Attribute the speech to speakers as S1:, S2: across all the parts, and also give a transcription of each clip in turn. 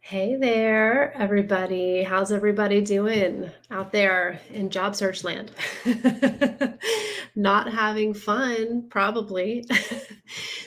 S1: Hey there, everybody. How's everybody doing out there in job search land? Not having fun, probably.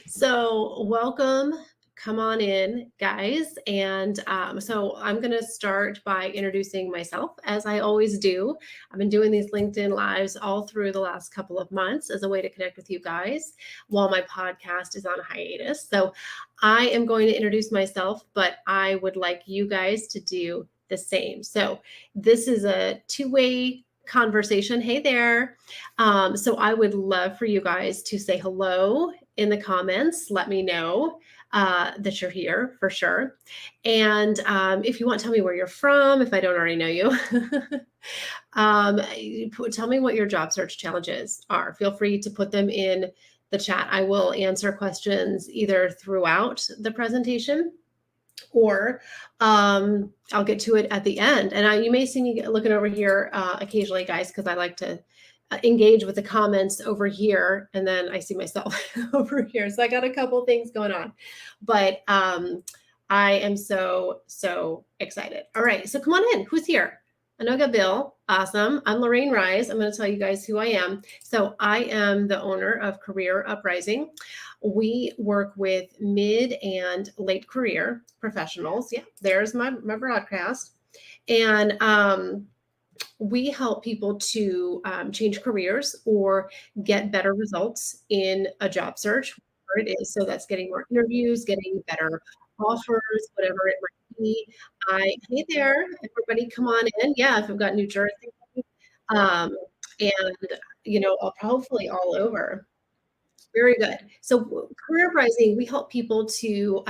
S1: So, welcome. Come on in, guys. And so, I'm going to start by introducing myself, as I always do. I've been doing these LinkedIn Lives all through the last couple of months as a way to connect with you guys while my podcast is on hiatus. So, I am going to introduce myself, but I would like you guys to do the same. So, this is a two-way conversation. Hey there. So, I would love for you guys to say hello in the comments. Let me know that you're here for sure. And if you want, tell me where you're from, if I don't already know you. Tell me what your job search challenges are. Feel free to put them in the chat. I will answer questions either throughout the presentation or I'll get to it at the end. And you may see me looking over here occasionally, guys, because I like to engage with the comments over here. And then I see myself over here. So I got a couple things going on. But I am so excited. All right. So come on in. Who's here? Anoga Bill. Awesome. I'm Lorraine Rise. I'm going to tell you guys who I am. So I am the owner of Career Uprising. We work with mid and late career professionals. Yeah, there's my broadcast. And we help people to change careers or get better results in a job search, whatever it is. So that's getting more interviews, getting better offers, whatever it might be. Hey there, everybody, come on in. Yeah, if I've got New Jersey, um, and hopefully all over. Very good. So, Career Rising, we help people to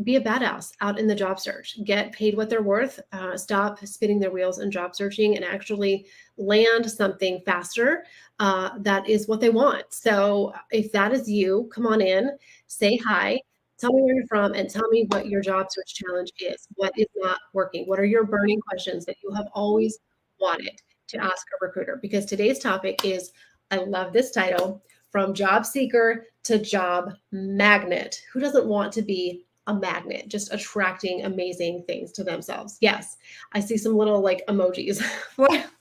S1: be a badass out in the job search, get paid what they're worth, stop spinning their wheels and job searching, and actually land something faster that is what they want. So, if that is you, come on in, say hi, tell me where you're from, and tell me what your job search challenge is. What is not working? What are your burning questions that you have always wanted to ask a recruiter? Because today's topic is I love this title, From Job Seeker to Job Magnet. Who doesn't want to be a magnet, just attracting amazing things to themselves? Yes, I see some little like emojis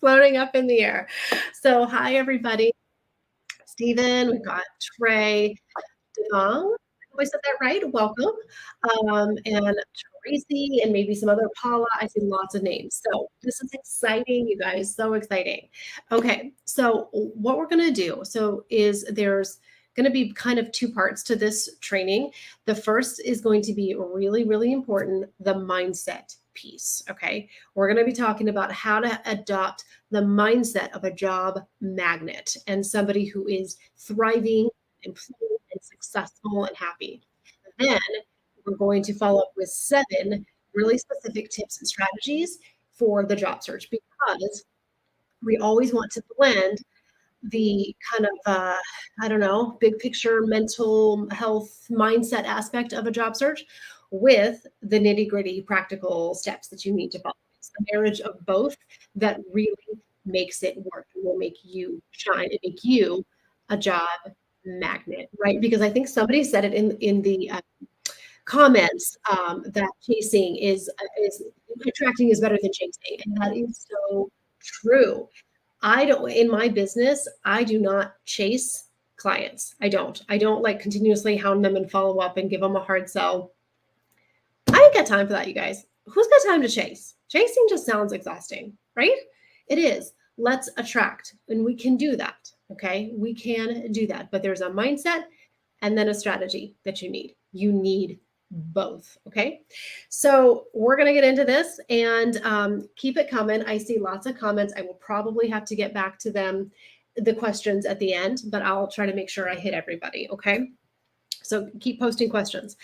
S1: floating up in the air. So, hi, everybody. Stephen, we've got Trey, DeYoung. Hope I said that right. Welcome. And Tracy, and maybe some other Paula. I see lots of names. So, this is exciting, you guys. So exciting. Okay. So, what we're going to do is there's going to be kind of two parts to this training. The first is going to be really, really important, the mindset piece. Okay. We're going to be talking about how to adopt the mindset of a job magnet and somebody who is thriving, employed, and successful and happy. Then we're going to follow up with 7 really specific tips and strategies for the job search, because we always want to blend the kind of I don't know, big picture mental health mindset aspect of a job search with the nitty-gritty practical steps that you need to follow. It's the marriage of both that really makes it work and will make you shine and make you a job magnet, right? Because I think somebody said it in the comments, that chasing is attracting is better than chasing, and that is so true. I don't in my business, I do not chase clients. I don't like continuously hound them and follow up and give them a hard sell. I ain't got time for that, you guys. Who's got time to chase? Chasing just sounds exhausting, right? It is. Let's attract, and we can do that. Okay, we can do that, but there's a mindset and then a strategy that you need. You need both. Okay. So we're going to get into this and keep it coming. I see lots of comments. I will probably have to get back to them, the questions at the end, but I'll try to make sure I hit everybody. Okay. So keep posting questions.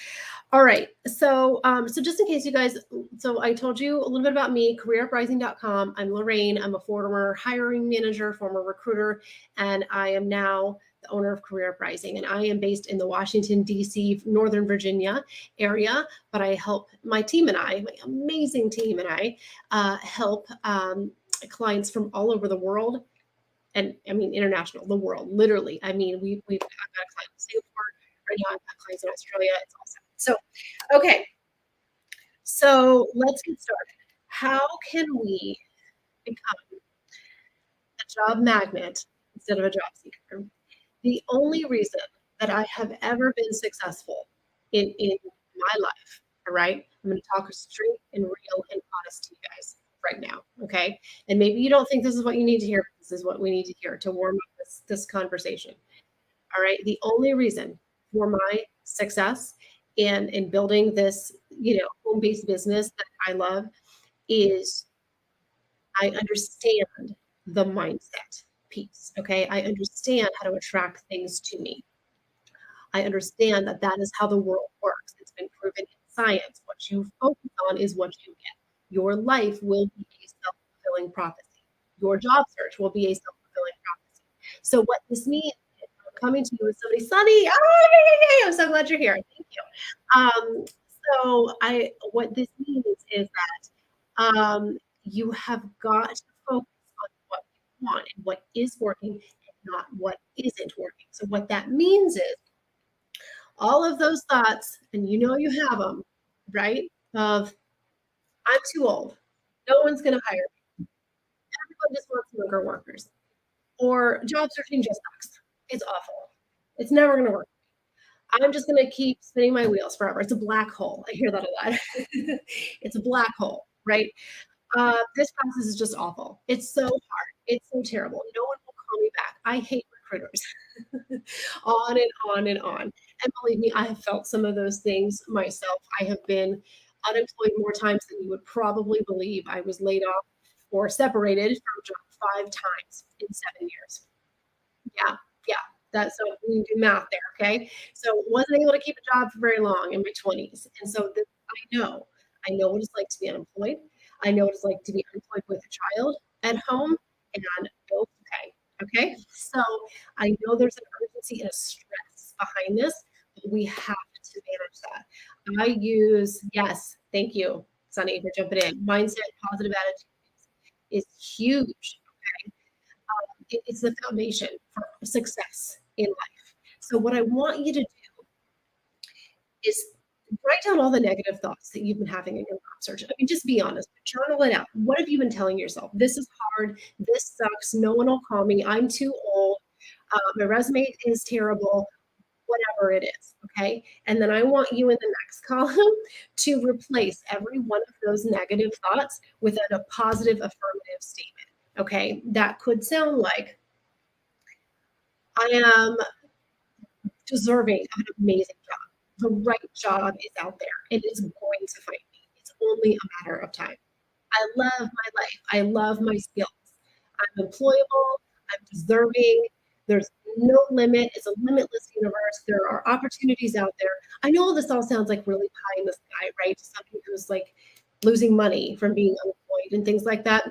S1: All right. So, so just in case you guys, so I told you a little bit about me, careeruprising.com. I'm Lorraine. I'm a former hiring manager, former recruiter, and I am now the owner of Career Uprising. And I am based in the Washington, D.C., Northern Virginia area, but I help my team and I, my amazing team and I, help clients from all over the world. And I mean, international, the world, literally. I mean, I've got a client in Singapore right now. I've got clients in Australia. It's awesome. So, okay. So let's get started. How can we become a job magnet instead of a job seeker? The only reason that I have ever been successful in my life, all right? I'm going to talk straight and real and honest to you guys right now, okay? And maybe you don't think this is what you need to hear, but this is what we need to hear to warm up this conversation. All right. The only reason for my success and in building this, home-based business that I love is I understand the mindset piece. Okay. I understand how to attract things to me. I understand that that is how the world works. It's been proven in science. What you focus on is what you get. Your life will be a self-fulfilling prophecy. Your job search will be a self-fulfilling prophecy. So what this means is I'm coming to you with somebody, Sunny. Oh, yay. I'm so glad you're here. Thank you. What this means is that you have got to focus on what you want and what is working and not what isn't working. So what that means is all of those thoughts, and you know you have them, right? Of I'm too old. No one's going to hire me. Everyone just wants younger workers. Or job searching just sucks. It's awful. It's never going to work. I'm just going to keep spinning my wheels forever. It's a black hole. I hear that a lot. It's a black hole, right? This process is just awful. It's so hard. It's so terrible. No one will call me back. I hate recruiters. On and on and on. And believe me, I have felt some of those things myself. I have been unemployed more times than you would probably believe. I was laid off or separated from a job 5 times in 7 years. Yeah, yeah. That's so we can do math there, okay? So wasn't able to keep a job for very long in my 20s. And so this, I know what it's like to be unemployed. I know what it's like to be unemployed with a child at home and bills to pay. Okay. So I know there's an urgency and a stress behind this, but we have to manage that. Yes, thank you, Sunny, for jumping in. Mindset, positive attitude is huge. Okay. It's the foundation for success in life. So what I want you to do is write down all the negative thoughts that you've been having in your job search. I mean, just be honest, journal it out. What have you been telling yourself? This is hard. This sucks. No one will call me. I'm too old. My resume is terrible. Whatever it is. Okay. And then I want you in the next column to replace every one of those negative thoughts with a positive affirmative statement. Okay. That could sound like, I am deserving of an amazing job. The right job is out there and it's going to find me. It's only a matter of time. I love my life. I love my skills. I'm employable. I'm deserving. There's no limit. It's a limitless universe. There are opportunities out there. I know this all sounds like really pie in the sky, right? To somebody who's like losing money from being unemployed and things like that,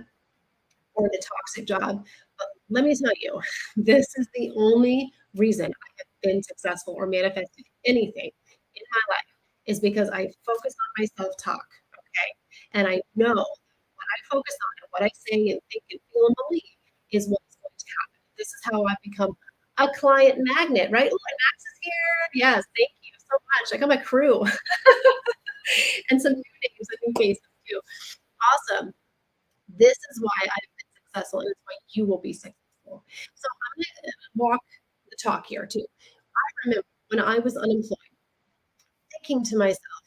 S1: or the toxic job. But let me tell you, this is the only reason I have been successful or manifested anything in my life is because I focus on my self-talk. Okay. And I know what I focus on and what I say and think and feel and believe is what's going to happen. This is how I've become a client magnet, right? Oh, and Max is here. Yes, thank you so much. I got my crew and some new names and new faces too. Awesome. This is why I've been successful, and it's why you will be successful. So I'm going to walk the talk here too. I remember when I was unemployed, thinking to myself,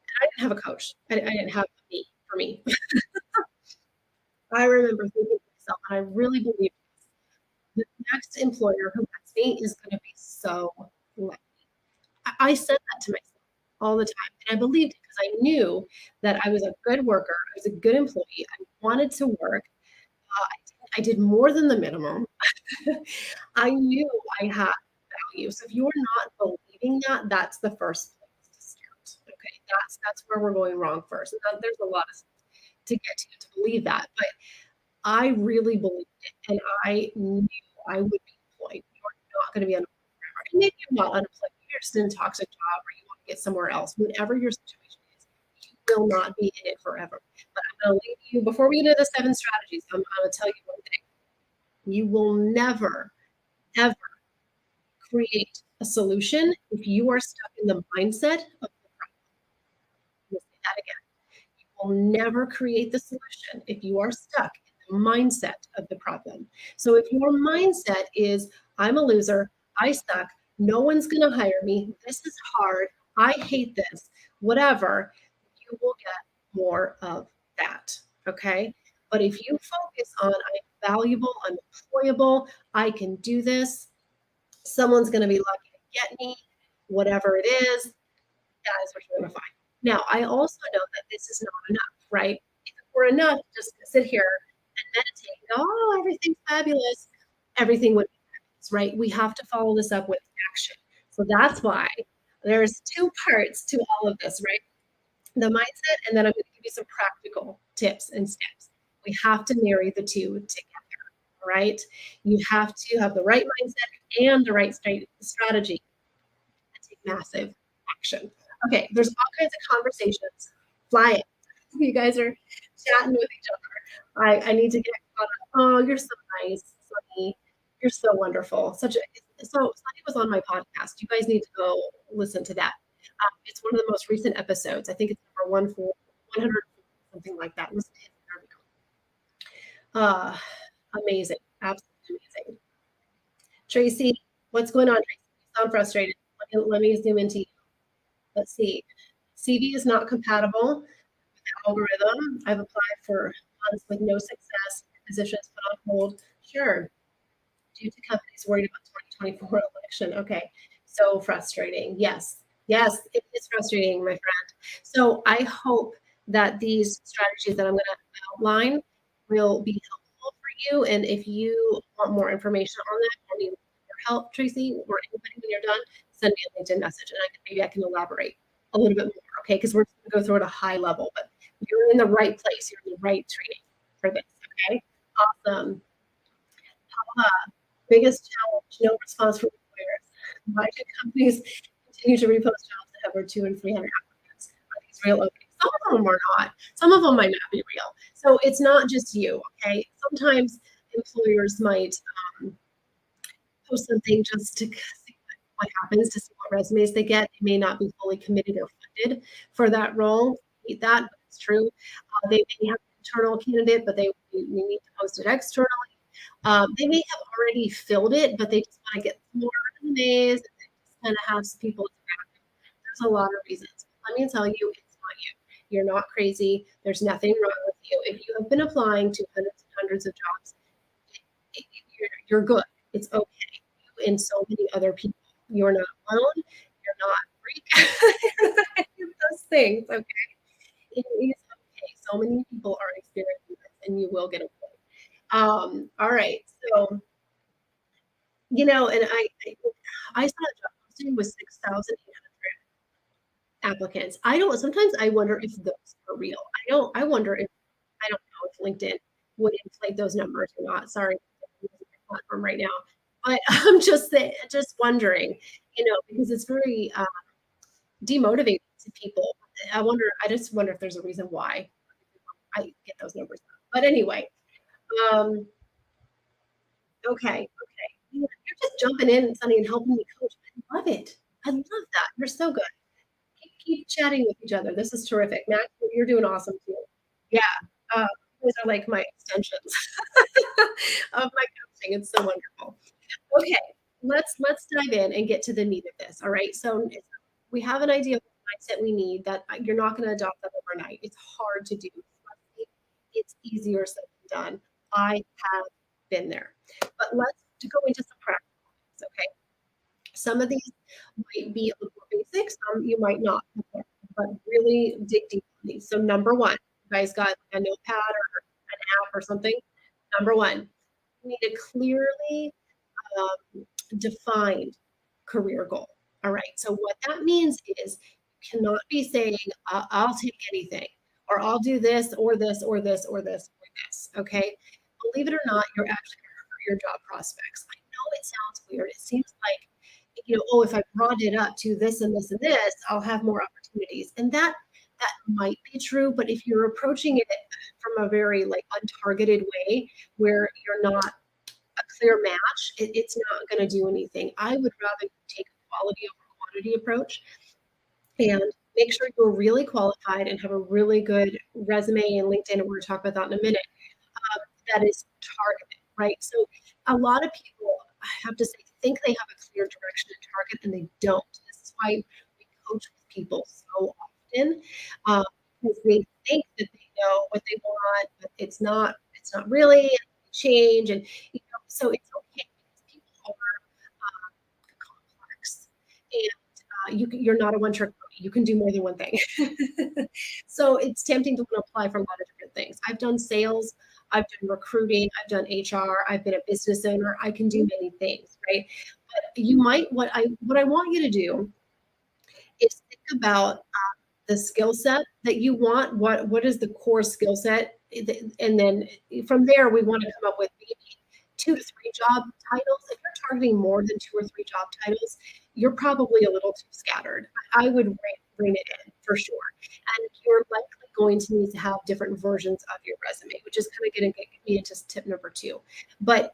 S1: and I didn't have a coach. I didn't have me for me. I remember thinking to myself, and I really believe this, the next employer who gets me is going to be so lucky. I said that to myself all the time, and I believed it because I knew that I was a good worker. I was a good employee. I wanted to work. I did more than the minimum. I knew I had value. So if you're not believing that, that's the first place to start. Okay, that's where we're going wrong first. And there's a lot of to get to believe that, but I really believed it, and I knew I would be employed. You're not going to be unemployed forever. And maybe you're not unemployed. You're just in a toxic job, or you want to get somewhere else. Whatever your situation is, you will not be in it forever. But I'm going to leave you before we get into the 7 strategies. I'm going to tell you one thing. You will never, ever create a solution if you are stuck in the mindset of the problem. Let me say that again. will never create the solution if you are stuck in the mindset of the problem. So if your mindset is, I'm a loser, I suck, no one's going to hire me, this is hard, I hate this, whatever, you will get more of that. Okay. But if you focus on, I'm valuable, I'm employable, I can do this, someone's going to be lucky to get me, whatever it is, that is what you're going to find. Now, I also know that this is not enough, right? If it were enough just to sit here and meditate, and go, oh, everything's fabulous, everything would be fabulous, right? We have to follow this up with action. So that's why there's two parts to all of this, right? The mindset, and then I'm going to give you some practical tips and steps. We have to marry the two together, right? You have to have the right mindset and the right strategy and take massive action. Okay, there's all kinds of conversations. Fly it. You guys are chatting with each other. I need to get caught up. Oh, you're so nice, Sunny. You're so wonderful. So Sunny was on my podcast. You guys need to go listen to that. It's one of the most recent episodes. I think it's number 100, something like that. Listen to his interview. Amazing. Absolutely amazing. Tracy, what's going on, Tracy? You sound frustrated. Let me zoom into you. Let's see. CV is not compatible with the algorithm. I've applied for months with no success. Positions put on hold. Sure. Due to companies worried about 2024 election. Okay. So frustrating. Yes. Yes, it is frustrating, my friend. So I hope that these strategies that I'm going to outline will be helpful for you. And if you want more information on that, or need more help, Tracy, or anybody when you're done, send me a LinkedIn message, and maybe I can elaborate a little bit more. Okay, because we're going to go through at a high level, but you're in the right place. You're in the right training for this. Okay, awesome. Biggest challenge: no response from employers. Why do companies continue to repost jobs that have over 200 and 300 applicants? Are these real openings? Some of them are not. Some of them might not be real. So it's not just you. Okay, sometimes employers might post something just to see what happens, to see what resumes they get. They may not be fully committed or funded for that role. Hate that, but it's true. They may have an internal candidate, but they need to post it externally. They may have already filled it, but they just want to get more resumes and just kind of have some people. There's a lot of reasons. Let me tell you, it's not you. You're not crazy. There's nothing wrong with you. If you have been applying to hundreds and hundreds of jobs, you're good. It's okay. You and so many other people. You're not alone. You're not freak. You're not any of those things. Okay. It is okay. So many people are experiencing this, and you will get away. All right. So, and I saw a job posting with 6,800 applicants. Sometimes I wonder if those are real. I wonder if, I don't know if LinkedIn would inflate those numbers or not. Sorry, I'm using my platform right now. But I'm just wondering, because it's very demotivating to people. I just wonder if there's a reason why I get those numbers. But anyway, um, okay. You're just jumping in, Sunny, and helping me coach. I love it. I love that. You're so good. Keep chatting with each other. This is terrific. Max, you're doing awesome too. Yeah. Those are like my extensions of my coaching. It's so wonderful. Okay, let's dive in and get to the meat of this. All right. So we have an idea of the mindset we need, that you're not going to adopt that overnight. It's hard to do. It's easier said than done. I have been there. But let's go into some practical things, okay? Some of these might be a little more basic, some you might not, but really dig deep on these. So number one, you guys got a notepad or an app or something? Number one, you need a clearly defined career goal. All right. So what that means is you cannot be saying, I'll take anything, or I'll do this or this or this or this or this. Okay. Believe it or not, you're actually going to hurt your job prospects. I know it sounds weird. It seems like, if I brought it up to this and this and this, I'll have more opportunities. And that might be true, but if you're approaching it from a very untargeted way, where you're not a clear match, it's not going to do anything. I would rather take a quality over quantity approach. And Make sure you're really qualified and have a really good resume and LinkedIn, and we're gonna talk about that in a minute, that is targeted, right? So a lot of people, I have to say, think they have a clear direction and target, and they don't. This is why we coach with people so often, um, because they think that they know what they want, but it's not really, and they change, and so it's okay because people are complex, and you're not a one-trick pony. You can do more than one thing. So it's tempting to want to apply for a lot of different things. I've done sales, I've done recruiting, I've done HR, I've been a business owner. I can do many things, right? But you might what I want you to do is think about the skill set that you want. What is the core skill set? And then from there, we want to come up with maybe 2 to 3 job titles. If you're targeting more than 2 or 3 job titles, you're probably a little too scattered. I would rein it in for sure. And you're likely going to need to have different versions of your resume, which is kind of going to get me into tip number 2. But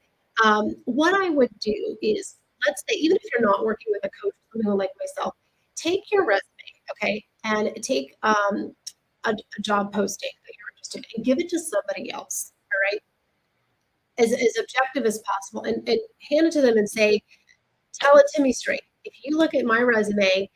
S1: what I would do is, let's say, even if you're not working with a coach, someone like myself, take your resume, okay, and take a job posting that you're interested in and give it to somebody else, all right, as objective as possible, and hand it to them and say, tell it to me straight. If you look at my resume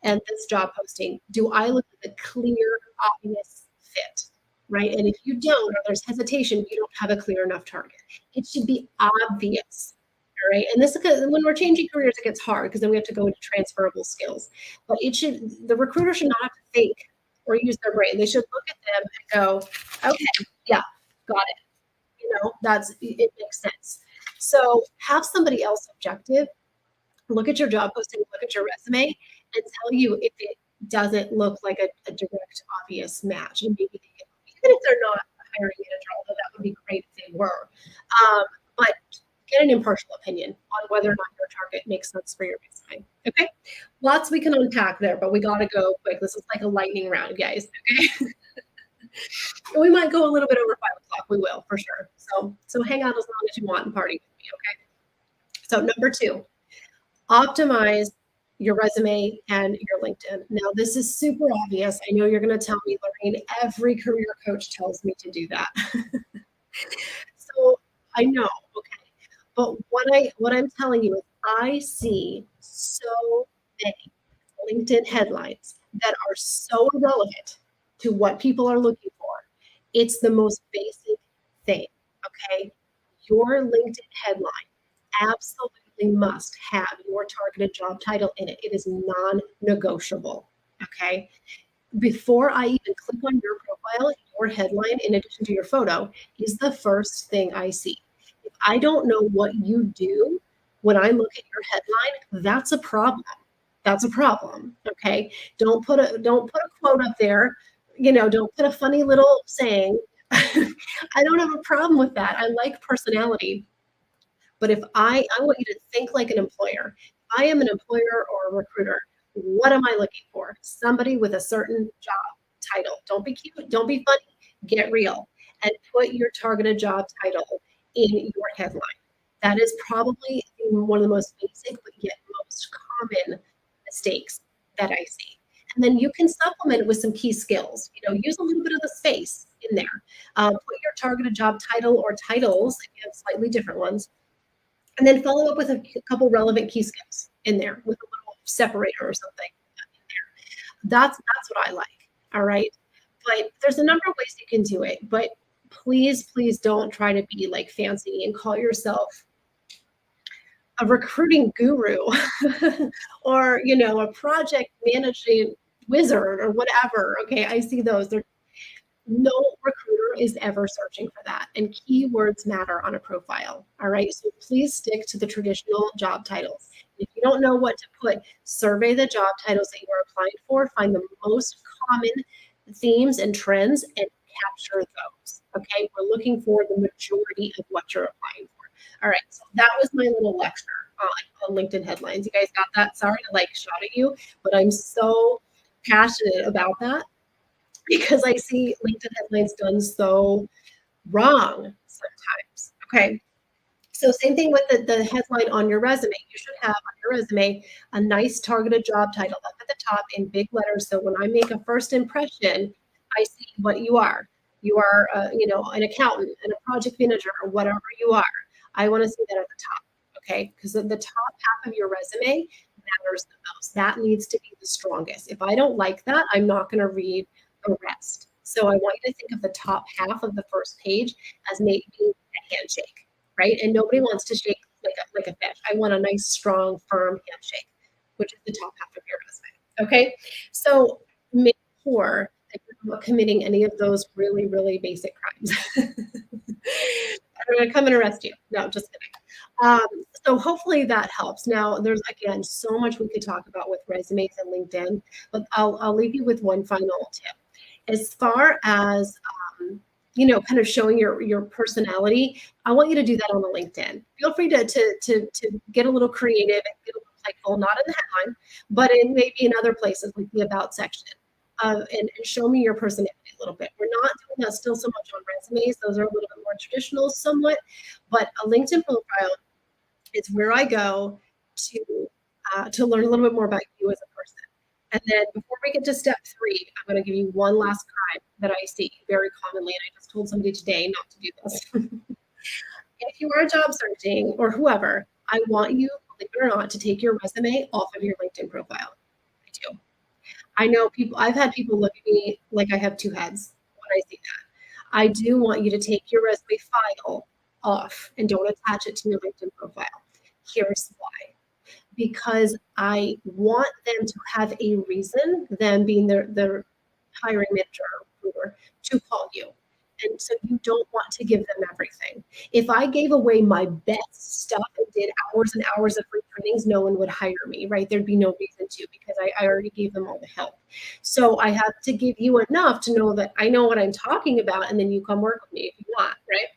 S1: and this job posting, do I look at the clear, obvious fit? Right. And if you don't, or there's hesitation, you don't have a clear enough target. It should be obvious. All right. And this is when we're changing careers, it gets hard because then we have to go into transferable skills. But the recruiter should not have to think or use their brain. They should look at them and go, okay, yeah, got it. It makes sense. So have somebody else objective look at your job posting, look at your resume, and tell you if it doesn't look like a direct, obvious match. And maybe even if they're not a hiring manager, although that would be great if they were. But get an impartial opinion on whether or not your target makes sense for your resume. Okay, lots we can unpack there, but we got to go quick. This is like a lightning round, guys. Okay. We might go a little bit over 5 o'clock. We will for sure. So hang out as long as you want and party with me. Okay. So number 2. Optimize your resume and your LinkedIn. Now, this is super obvious. I know you're going to tell me, Lorraine, every career coach tells me to do that. So I know, okay. But what I'm telling you is I see so many LinkedIn headlines that are so irrelevant to what people are looking for. It's the most basic thing, okay? Your LinkedIn headline absolutely must have your targeted job title in it. It is non-negotiable, okay? Before I even click on your profile, your headline, in addition to your photo, is the first thing I see. If I don't know what you do when I look at your headline, that's a problem. That's a problem, okay? Don't put a quote up there. Don't put a funny little saying. I don't have a problem with that. I like personality. But if I want you to think like an employer. If I am an employer or a recruiter, what am I looking for? Somebody with a certain job title. Don't be cute. Don't be funny. Get real and put your targeted job title in your headline. That is probably one of the most basic, but yet most common mistakes that I see. And then you can supplement it with some key skills. Use a little bit of the space in there. Put your targeted job title or titles, if you have slightly different ones, and then follow up with a couple relevant key skills in there with a little separator or something in there. That's what I like. All right. But there's a number of ways you can do it. But please don't try to be like fancy and call yourself a recruiting guru or, a project managing wizard or whatever. Okay. I see those. No recruiter is ever searching for that. And keywords matter on a profile. All right. So please stick to the traditional job titles. If you don't know what to put, survey the job titles that you are applying for, find the most common themes and trends and capture those. Okay. We're looking for the majority of what you're applying for. All right. So that was my little lecture on LinkedIn headlines. You guys got that? Sorry to shout at you, but I'm so passionate about that, because I see LinkedIn headlines done so wrong sometimes. Okay. So same thing with the headline on your resume. You should have on your resume a nice targeted job title up at the top in big letters. So when I make a first impression, I see what you are. You are, an accountant and a project manager or whatever you are. I want to see that at the top. Okay. Because the top half of your resume matters the most. That needs to be the strongest. If I don't like that, I'm not going to read the rest. So I want you to think of the top half of the first page as maybe a handshake, right? And nobody wants to shake like a fish. I want a nice, strong, firm handshake, which is the top half of your resume. Okay. So make sure that you're not committing any of those really, really basic crimes. I'm going to come and arrest you. No, just kidding. So hopefully that helps. Now, there's again so much we could talk about with resumes and LinkedIn, but I'll leave you with one final tip. As far as kind of showing your personality, I want you to do that on the LinkedIn. Feel free to get a little creative and get a little playful, not in the headline, but in maybe in other places like the about section. And show me your personality a little bit. We're not doing that still so much on resumes. Those are a little bit more traditional somewhat, but a LinkedIn profile is where I go to learn a little bit more about you as a person. And then before we get to step 3, I'm going to give you one last crime that I see very commonly. And I just told somebody today not to do this. If you are job searching or whoever, I want you, believe it or not, to take your resume off of your LinkedIn profile. I do. I know I've had people look at me like I have 2 heads when I see that. I do want you to take your resume file off and don't attach it to your LinkedIn profile. Here's why. Because I want them to have a reason, them being the hiring manager or recruiter, to call you. And so you don't want to give them everything. If I gave away my best stuff and did hours and hours of free trainings, no one would hire me, right? There'd be no reason to because I already gave them all the help. So I have to give you enough to know that I know what I'm talking about, and then you come work with me if you want, right?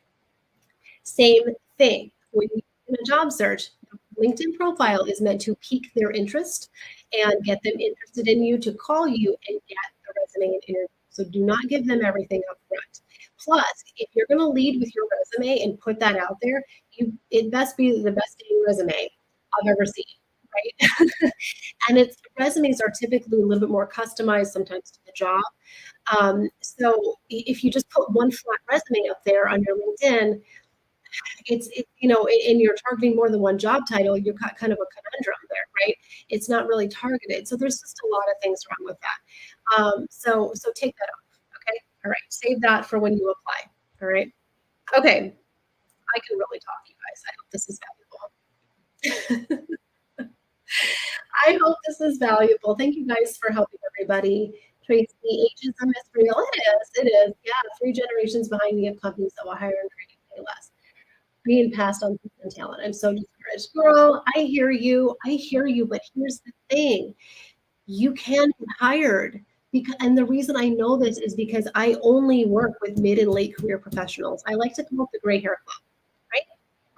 S1: Same thing. When you're in a job search, LinkedIn profile is meant to pique their interest and get them interested in you to call you and get the resume and interview. So do not give them everything up front. Plus, if you're going to lead with your resume and put that out there, it best be the best dating resume I've ever seen, right? And resumes are typically a little bit more customized sometimes to the job. So if you just put one flat resume up there on your LinkedIn, and you're targeting more than one job title, you've got kind of a conundrum there, right? It's not really targeted. So there's just a lot of things wrong with that. So take that off. Okay. All right. Save that for when you apply. All right. Okay. I can really talk, you guys. I hope this is valuable. I hope this is valuable. Thank you guys for helping everybody. Tracy, ageism is real. It is. Yeah. 3 generations behind me of companies that will hire and train and pay less. Being passed on talent. I'm so discouraged. Girl, I hear you. But here's the thing. You can get hired. And the reason I know this is because I only work with mid and late career professionals. I like to call it the gray hair club, right?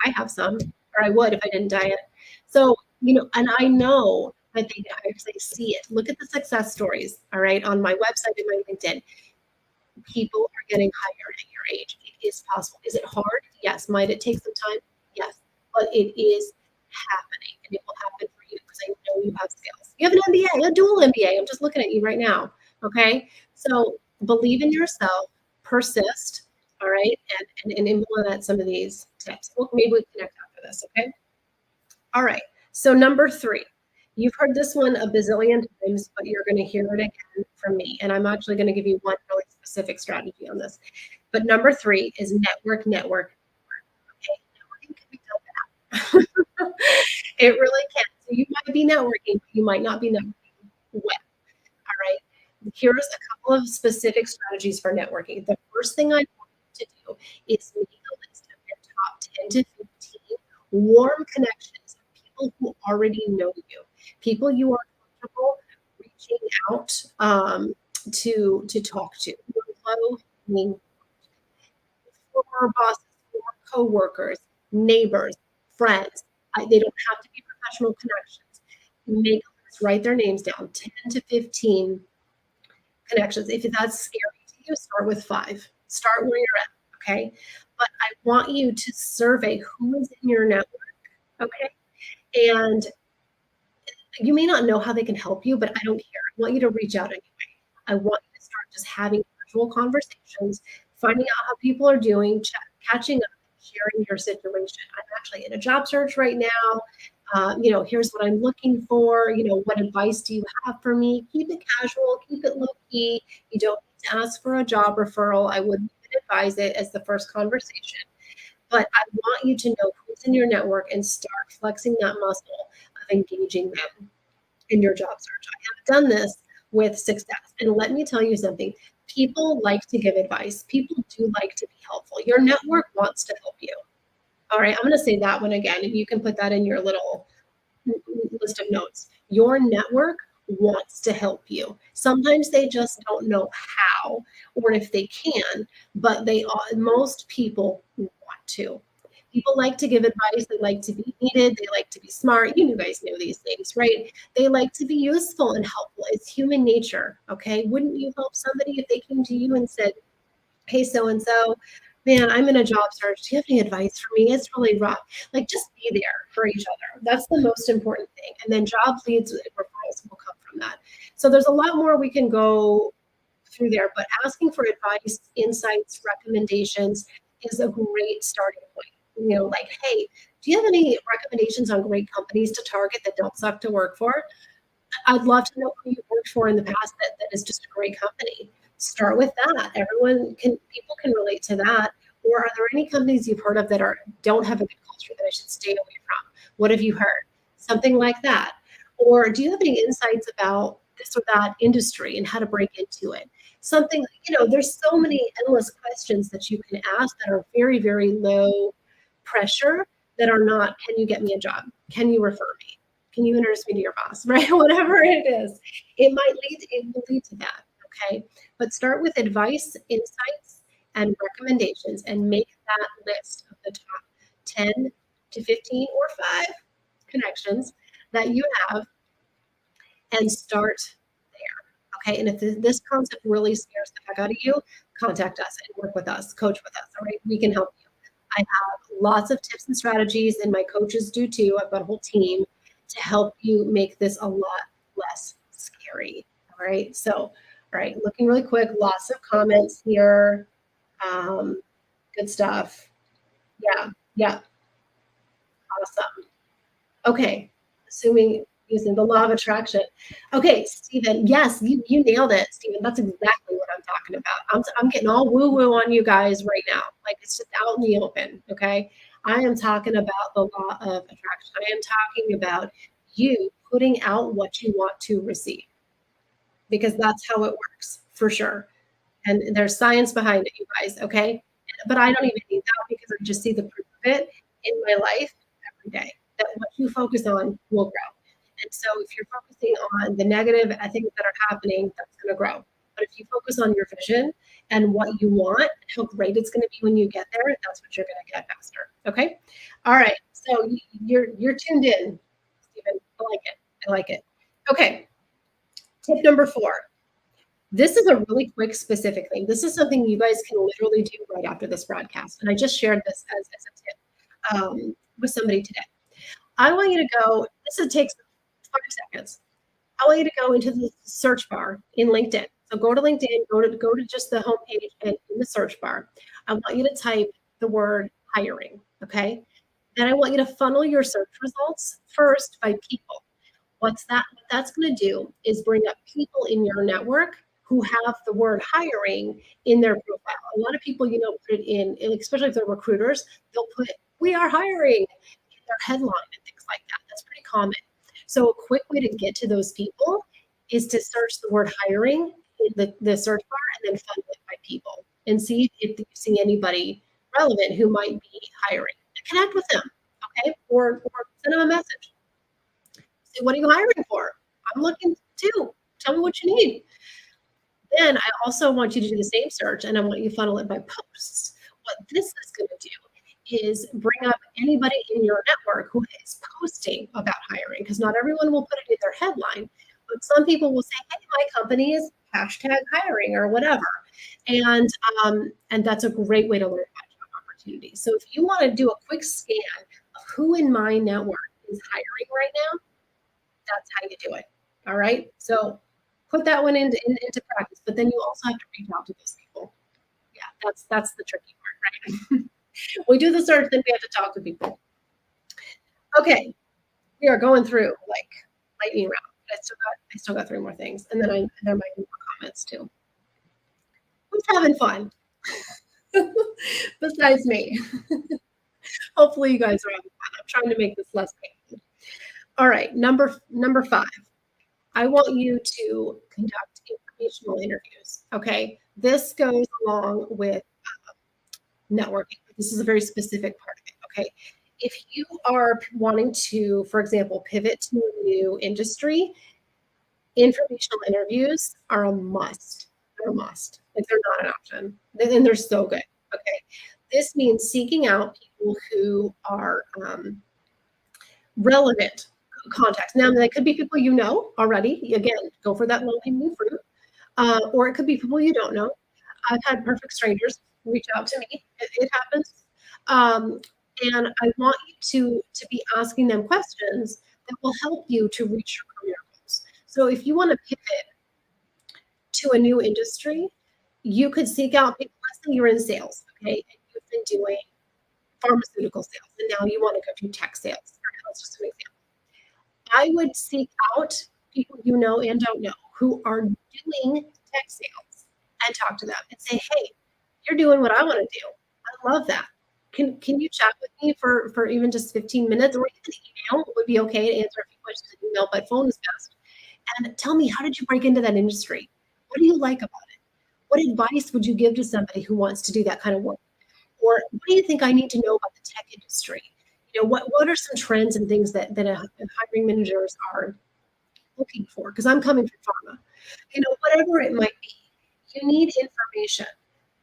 S1: I have some, or I would if I didn't diet. So, and I know that they get hired because I see it. Look at the success stories, all right, on my website and my LinkedIn. People are getting hired at your age. It is possible. Is it hard? Yes. Might it take some time? Yes. But it is happening, and it will happen for you because I know you have skills. You have an MBA, a dual MBA. I'm just looking at you right now. Okay. So believe in yourself, persist. All right. And implement some of these tips. Well, maybe we connect after this. Okay. All right. So number 3. You've heard this one a bazillion times, but you're going to hear it again from me. And I'm actually going to give you one really specific strategy on this. But number 3 is network. Okay, networking can be done. It really can. So you might be networking, but you might not be networking well. All right. Here's a couple of specific strategies for networking. The first thing I want you to do is make a list of your top 10 to 15 warm connections of people who already know you. People you are comfortable reaching out to talk to. Low hanging former bosses, former coworkers, neighbors, friends. They don't have to be professional connections. Make a list, write their names down, 10 to 15 connections. If that's scary to you, start with 5. Start where you're at, okay? But I want you to survey who is in your network, okay? And You may not know how they can help you, but I don't care. I want you to reach out anyway. I want you to start just having casual conversations, finding out how people are doing, catching up, sharing your situation. I'm actually in a job search right now. Here's what I'm looking for. What advice do you have for me? Keep it casual, keep it low key. You don't need to ask for a job referral. I wouldn't even advise it as the first conversation. But I want you to know who's in your network and start flexing that muscle of engaging them in your job search. I have done this with success. And let me tell you something. People like to give advice. People do like to be helpful. Your network wants to help you. All right, I'm going to say that one again, and you can put that in your little list of notes. Your network wants to help you. Sometimes they just don't know how or if they can, but most people want to. People like to give advice. They like to be needed. They like to be smart. You guys know these things, right? They like to be useful and helpful. It's human nature. Okay. Wouldn't you help somebody if they came to you and said, hey, so and so, man, I'm in a job search. Do you have any advice for me? It's really rough. Like, just be there for each other. That's the most important thing. And then job leads and referrals will come from that. So there's a lot more we can go through there, but asking for advice, insights, recommendations is a great starting point. Like, hey, do you have any recommendations on great companies to target that don't suck to work for? I'd love to know who you worked for in the past that is just a great company. Start with that. People can relate to that. Or are there any companies you've heard of that don't have a good culture that I should stay away from? What have you heard? Something like that. Or do you have any insights about this or that industry and how to break into it? Something, there's so many endless questions that you can ask that are very, very low pressure that are not, can you get me a job? Can you refer me? Can you introduce me to your boss, right? Whatever it is, it will lead to that. Okay. But start with advice, insights, and recommendations and make that list of the top 10 to 15 or 5 connections that you have and start there. Okay. And if this concept really scares the heck out of you, contact us and work with us, coach with us. All right. We can help you. I have lots of tips and strategies, and my coaches do too. I've got a whole team to help you make this a lot less scary. All right. So, all right. Looking really quick. Lots of comments here. Good stuff. Yeah. Yeah. Awesome. Okay. Assuming using the law of attraction. Okay, Stephen. Yes, you nailed it, Stephen. That's exactly what I'm talking about. I'm getting all woo woo on you guys right now. Like, it's just out in the open. Okay. I am talking about the law of attraction. I am talking about you putting out what you want to receive, because that's how it works for sure. And there's science behind it, you guys. Okay. But I don't even need that, because I just see the proof of it in my life every day, that what you focus on will grow. And so if you're focusing on the negative things that are happening, that's going to grow. But if you focus on your vision and what you want, how great it's going to be when you get there, that's what you're going to get faster. Okay. All right. So you're tuned in, Stephen. I like it. I like it. Okay. Tip number 4. This is a really quick, specific thing. This is something you guys can literally do right after this broadcast. And I just shared this as a tip with somebody today. I want you to go, takes 5 seconds. I want you to go into the search bar in LinkedIn. So go to LinkedIn, go to just the homepage, and in the search bar, I want you to type the word hiring. Okay. Then I want you to funnel your search results first by people. What that's going to do is bring up people in your network who have the word hiring in their profile. A lot of people, put it in, especially if they're recruiters, they'll put, we are hiring in their headline and things like that. That's pretty common. So a quick way to get to those people is to search the word hiring in the search bar and then funnel it by people and see if you see anybody relevant who might be hiring. Connect with them, okay? Or send them a message. Say, what are you hiring for? I'm looking too. Tell me what you need. Then I also want you to do the same search, and I want you to funnel it by posts. What this is going to do is bring up anybody in your network who is posting about hiring, because not everyone will put it in their headline, but some people will say, hey, my company is #hiring or whatever. And that's a great way to learn about job opportunities. So if you want to do a quick scan of who in my network is hiring right now, That's how you do it. All right. So put that one into practice, but then you also have to reach out to those people. Yeah, that's the tricky part, right? We do the search, then we have to talk to people. Okay, we are going through like lightning round. I still got three more things, and then there might be more comments too. Who's having fun? Besides me. Hopefully you guys are having fun. I'm trying to make this less painful. All right, number 5. I want you to conduct informational interviews. Okay, this goes along with networking. This is a very specific part of it. Okay, if you are wanting to, for example, pivot to a new industry, informational interviews are a must. They're a must. Like they're not an option. And they're so good. Okay. This means seeking out people who are relevant contacts. Now, they could be people you know already. Again, go for that low-hanging fruit. Or it could be people you don't know. I've had perfect strangers reach out to me. It happens. And I want you to be asking them questions that will help you to reach your career goals. So if you want to pivot to a new industry, you could seek out people. Let's say you're in sales, okay, and you've been doing pharmaceutical sales, and now you want to go do tech sales. That's just an example. I would seek out people you know and don't know who are doing tech sales and talk to them and say, hey, you're doing what I want to do. I love that. Can you chat with me for even just 15 minutes, or even email would be okay to answer a few questions in email, but phone is best. And tell me, how did you break into that industry? What do you like about it? What advice would you give to somebody who wants to do that kind of work? Or what do you think I need to know about the tech industry? You know, what are some trends and things that hiring managers are looking for? Because I'm coming from pharma. You know, whatever it might be, you need information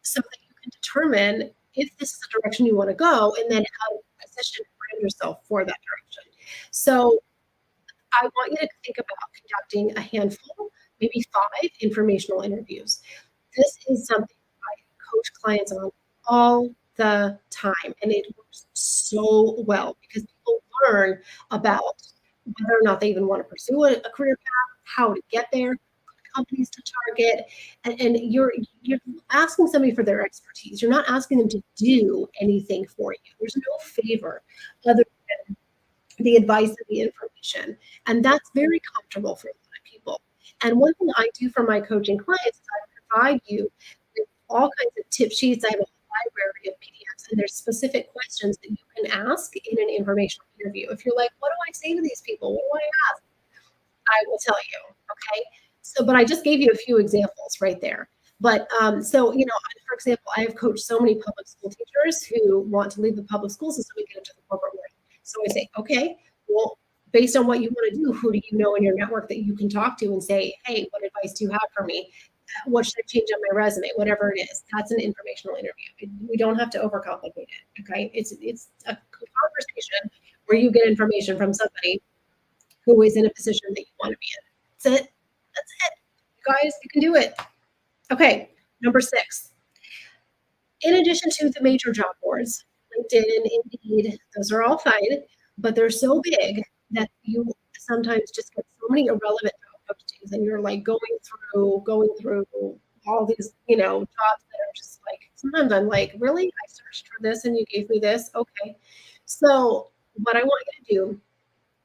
S1: so that you can determine if this is the direction you want to go, and then how to position and brand yourself for that direction. So I want you to think about conducting a handful, maybe 5 informational interviews. This is something I coach clients on all the time, and it works so well because people learn about whether or not they even want to pursue a career path, how to get there, companies to target, and you're asking somebody for their expertise. You're not asking them to do anything for you. There's no favor other than the advice and the information, and that's very comfortable for a lot of people. And one thing I do for my coaching clients is I provide you with all kinds of tip sheets. I have a library of PDFs, and there's specific questions that you can ask in an informational interview. If you're like, what do I say to these people? What do I ask? I will tell you. Okay. So, but I just gave you a few examples right there. But so, you know, for example, I have coached so many public school teachers who want to leave the public school system and get into the corporate world. So I say, okay, well, based on what you want to do, who do you know in your network that you can talk to and say, hey, what advice do you have for me? What should I change on my resume? Whatever it is, that's an informational interview. We don't have to overcomplicate it. Okay, it's a conversation where you get information from somebody who is in a position that you want to be in. That's it. That's it. You guys, you can do it. Okay, number 6. In addition to the major job boards, LinkedIn, Indeed, those are all fine, but they're so big that you sometimes just get so many irrelevant job postings, and you're like going through all these, you know, jobs that are just like, sometimes I'm like, really? I searched for this and you gave me this? Okay. So what I want you to do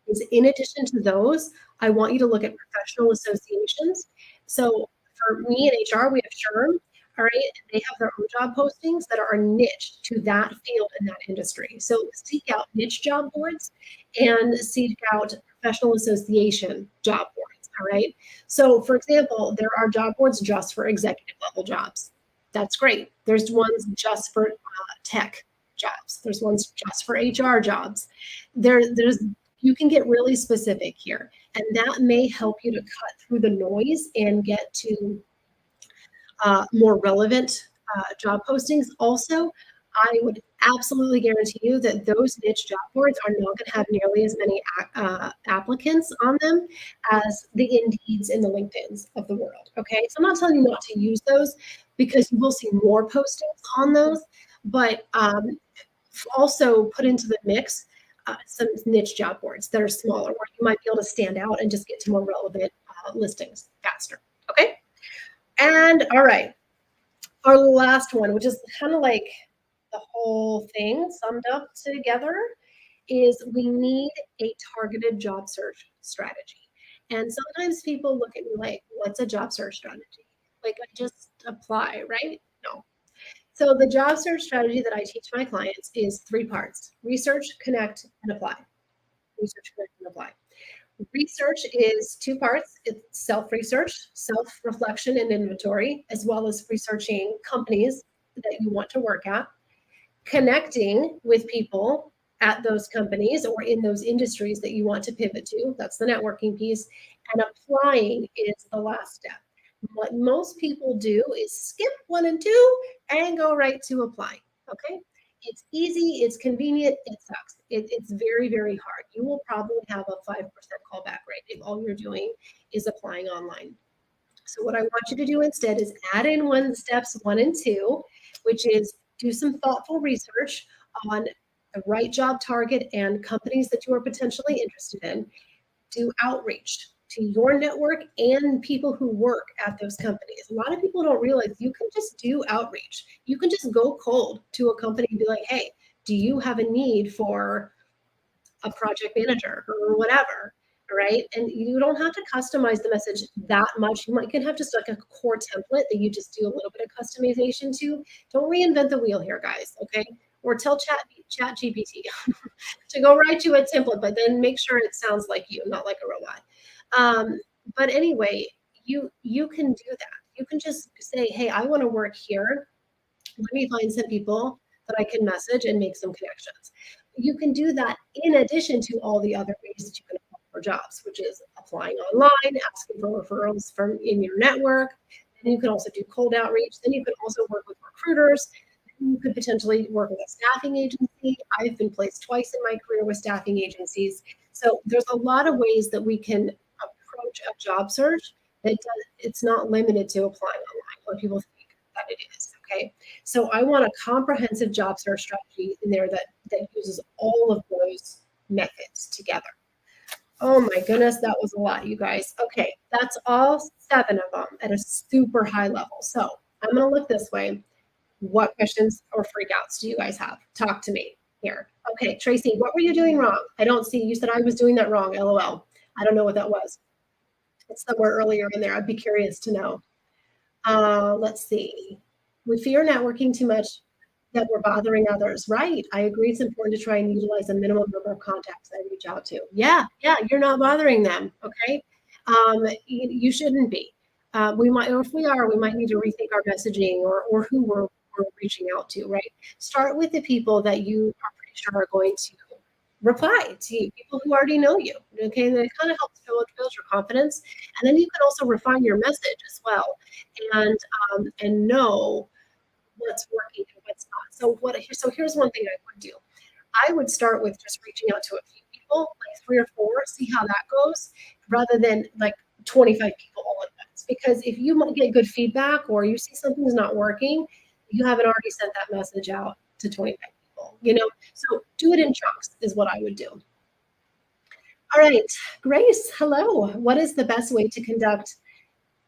S1: is, in addition to those, I want you to look at professional associations. So for me in HR, we have SHRM, all right, and they have their own job postings that are niche to that field and that industry. So seek out niche job boards and seek out professional association job boards, all right? So for example, there are job boards just for executive level jobs. That's great. There's ones just for tech jobs. There's ones just for HR jobs. There's you can get really specific here, and that may help you to cut through the noise and get to more relevant job postings. Also, I would absolutely guarantee you that those niche job boards are not going to have nearly as many applicants on them as the Indeeds and the LinkedIns of the world. Okay, so I'm not telling you not to use those, because you will see more postings on those, but also put into the mix some niche job boards that are smaller, where you might be able to stand out and just get to more relevant listings faster. Okay. And all right, our last one, which is kind of like the whole thing summed up together, is we need a targeted job search strategy. And sometimes people look at me like, what's a job search strategy? Like, I just apply, right? No. So the job search strategy that I teach my clients is 3 parts: research, connect, and apply. Research, connect, and apply. Research is 2 parts. It's self-research, self-reflection and inventory, as well as researching companies that you want to work at, connecting with people at those companies or in those industries that you want to pivot to. That's the networking piece. And applying is the last step. What most people do is skip 1 and 2 and go right to apply. Okay. It's easy, it's convenient, it sucks. It's very, very hard. You will probably have a 5% callback rate if all you're doing is applying online. So what I want you to do instead is add in steps 1 and 2, which is do some thoughtful research on the right job target and companies that you are potentially interested in. Do outreach to your network and people who work at those companies. A lot of people don't realize you can just do outreach. You can just go cold to a company and be like, hey, do you have a need for a project manager or whatever? Right? And you don't have to customize the message that much. You can have just like a core template that you just do a little bit of customization to. Don't reinvent the wheel here, guys. Okay. Or tell Chat GPT to go write you a template, but then make sure it sounds like you, not like a robot. But anyway, you can do that. You can just say, hey, I want to work here. Let me find some people that I can message and make some connections. You can do that in addition to all the other ways that you can apply for jobs, which is applying online, asking for referrals from in your network. And you can also do cold outreach. Then you can also work with recruiters. You could potentially work with a staffing agency. I've been placed twice in my career with staffing agencies. So there's a lot of ways that we can approach a job search it's not limited to applying online, what people think that it is. Okay. So I want a comprehensive job search strategy in there that uses all of those methods together. Oh my goodness, that was a lot, you guys. Okay, that's all 7 of them at a super high level. So I'm going to look this way. What questions or freakouts do you guys have? Talk to me here. Okay, Tracy, what were you doing wrong? I don't see. You said I was doing that wrong. LOL. I don't know what that was. It's somewhere earlier in there. I'd be curious to know. Let's see. We fear networking too much that we're bothering others. Right. I agree. It's important to try and utilize a minimum number of contacts I reach out to. Yeah. You're not bothering them. Okay. You shouldn't be. We might, or if we are, we might need to rethink our messaging or who we're reaching out to, right? Start with the people that you are pretty sure are going to reply to you, people who already know you. Okay, and it kind of helps build your confidence, and then you can also refine your message as well, and know what's working and what's not. So here's one thing I would do. I would start with just reaching out to a few people, like 3 or 4, see how that goes, rather than like 25 people all at once. Because if you might get good feedback or you see something's not working, you haven't already sent that message out to 25 people, so do it in chunks is what I would do. All right, Grace, hello. What is the best way to conduct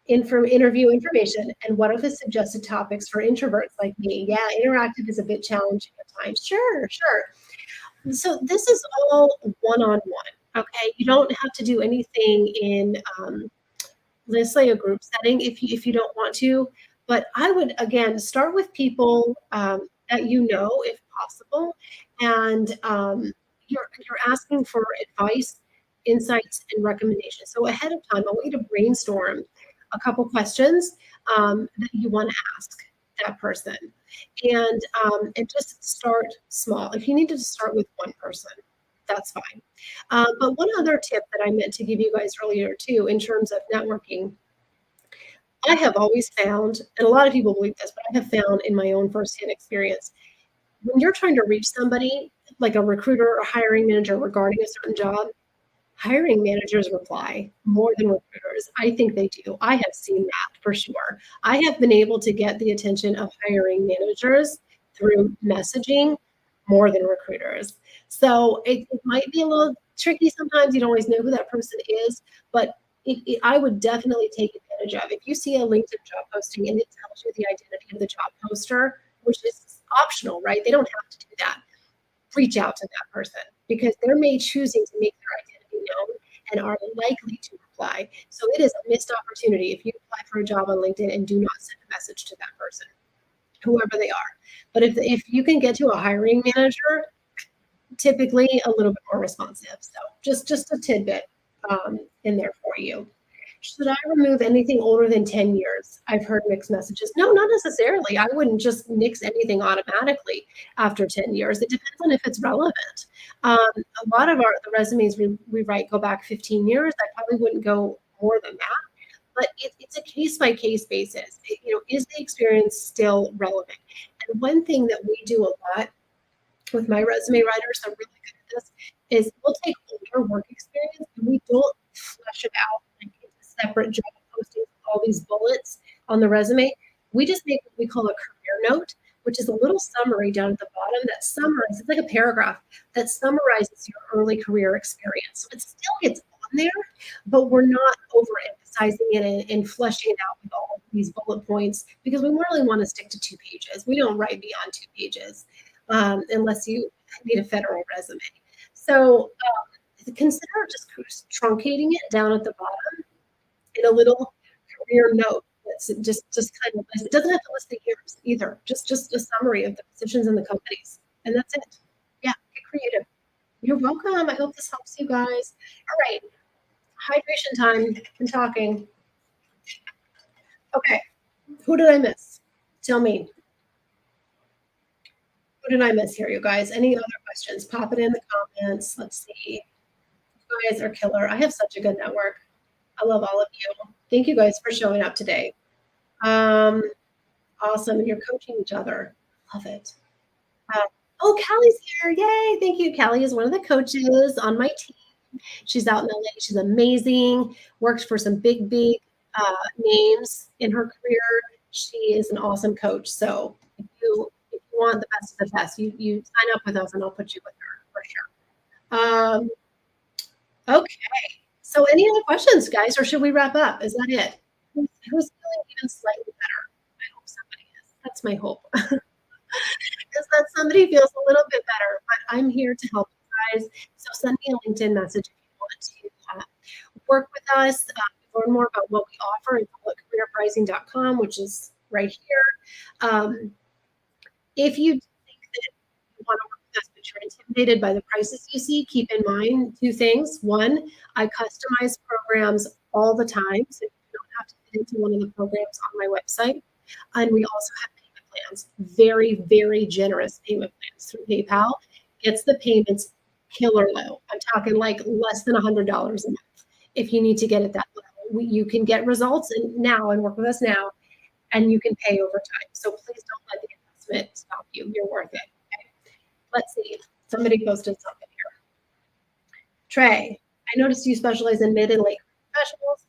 S1: interview information, and what are the suggested topics for introverts like me? Yeah, interactive is a bit challenging at times. Sure. So this is all one-on-one, okay? You don't have to do anything in, let's say, a group setting if you don't want to, but I would, again, start with people that you know, if possible, and you're asking for advice, insights, and recommendations. So ahead of time, I want you to brainstorm a couple questions that you want to ask that person, and just start small. If you need to start with one person, that's fine. But one other tip that I meant to give you guys earlier too, in terms of networking, I have always found, and a lot of people believe this, but I have found in my own firsthand experience, when you're trying to reach somebody, like a recruiter or hiring manager regarding a certain job, hiring managers reply more than recruiters. I think they do. I have seen that for sure. I have been able to get the attention of hiring managers through messaging more than recruiters. So it might be a little tricky sometimes. You don't always know who that person is, but I would definitely take advantage of. If you see a LinkedIn job posting and it tells you the identity of the job poster, which is optional, right? They don't have to do that. Reach out to that person because they're choosing to make their identity known and are likely to reply. So it is a missed opportunity if you apply for a job on LinkedIn and do not send a message to that person, whoever they are. But if you can get to a hiring manager, typically a little bit more responsive. So just a tidbit in there for you. Should I remove anything older than 10 years? I've heard mixed messages. No, not necessarily. I wouldn't just nix anything automatically after 10 years. It depends on if it's relevant. A lot of the resumes we write go back 15 years. I probably wouldn't go more than that. But it's a case-by-case basis. Is the experience still relevant? And one thing that we do a lot with my resume writers, they're really good at this, is we'll take older work experience and we don't flesh it out like into separate job postings with all these bullets on the resume. We just make what we call a career note, which is a little summary down at the bottom that summarizes, it's like a paragraph that summarizes your early career experience. So it still gets on there, but we're not overemphasizing it and fleshing it out with all of these bullet points because we really want to stick to 2 pages. We don't write beyond 2 pages. Unless you need a federal resume. So consider just truncating it down at the bottom in a little career note that's just kind of, it doesn't have to list the years either, just a summary of the positions in the companies. And that's it. Yeah, get creative. You're welcome. I hope this helps you guys. All right, hydration time. I'm talking. Okay, who did I miss? Tell me. What did I miss here, you guys? Any other questions? Pop it in the comments. Let's see. You guys are killer. I have such a good network. I love all of you. Thank you guys for showing up today. Awesome. And you're coaching each other. Love it. Oh, Callie's here. Yay. Thank you. Callie is one of the coaches on my team. She's out in LA. She's amazing. Worked for some big names in her career. She is an awesome coach. So if you want the best of the best, you sign up with us and I'll put you with her for sure. Okay. So any other questions, guys, or should we wrap up? Is that it? Who's feeling even slightly better? I hope somebody is. That's my hope. Is that somebody feels a little bit better, but I'm here to help you guys. So send me a LinkedIn message if you want to work with us, learn more about what we offer at publiccareerpricing.com, which is right here. If you think that you want to work with us, but you're intimidated by the prices you see, keep in mind 2 things. 1, I customize programs all the time, so you don't have to fit into one of the programs on my website. And we also have payment plans, very, very generous payment plans through PayPal. Gets the payments killer low. I'm talking like less than $100 a month. If you need to get it that low, you can get results and work with us now, and you can pay over time. So please don't let the investment stop you. You're worth it. Okay. Let's see. Somebody posted something here. Trey, I noticed you specialize in mid and late professionals,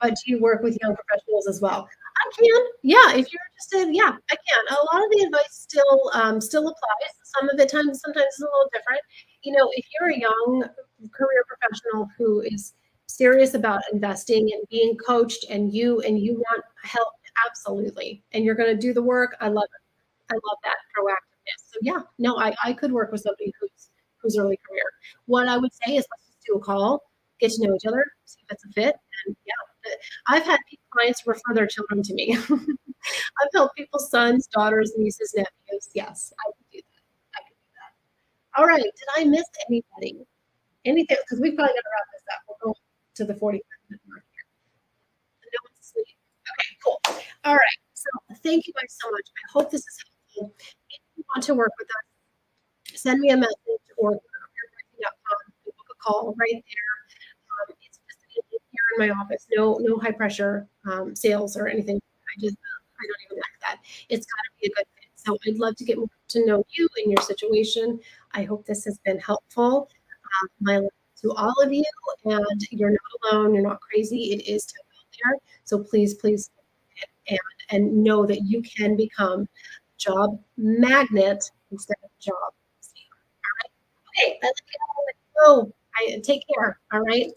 S1: but do you work with young professionals as well? I can. Yeah, if you're interested, yeah, I can. A lot of the advice still applies. Some of it sometimes is a little different. If you're a young career professional who is serious about investing and being coached and you want help, absolutely. And you're going to do the work. I love it. I love that proactiveness. So yeah, no, I could work with somebody who's early career. What I would say is let's just do a call, get to know each other, see if it's a fit. And yeah, I've had clients refer their children to me. I've helped people's sons, daughters, nieces, nephews. Yes, I could do that. I could do that. All right. Did I miss anybody? Anything? Because we've probably got to wrap this up. We'll go to the 45-minute mark here. No one's asleep. Okay, cool. All right. So thank you guys so much. I hope this is helpful. If you want to work with us, send me a message or go to careerpricing.com, book a call right there. It's just here in my office. No high pressure sales or anything. I don't even like that. It's got to be a good fit. So I'd love to get more to know you and your situation. I hope this has been helpful. My love to all of you, and you're not alone. You're not crazy. It is tough out there. So please, and know that you can become a job magnet instead of a job seeker. Okay, I let you go. I take care. All right.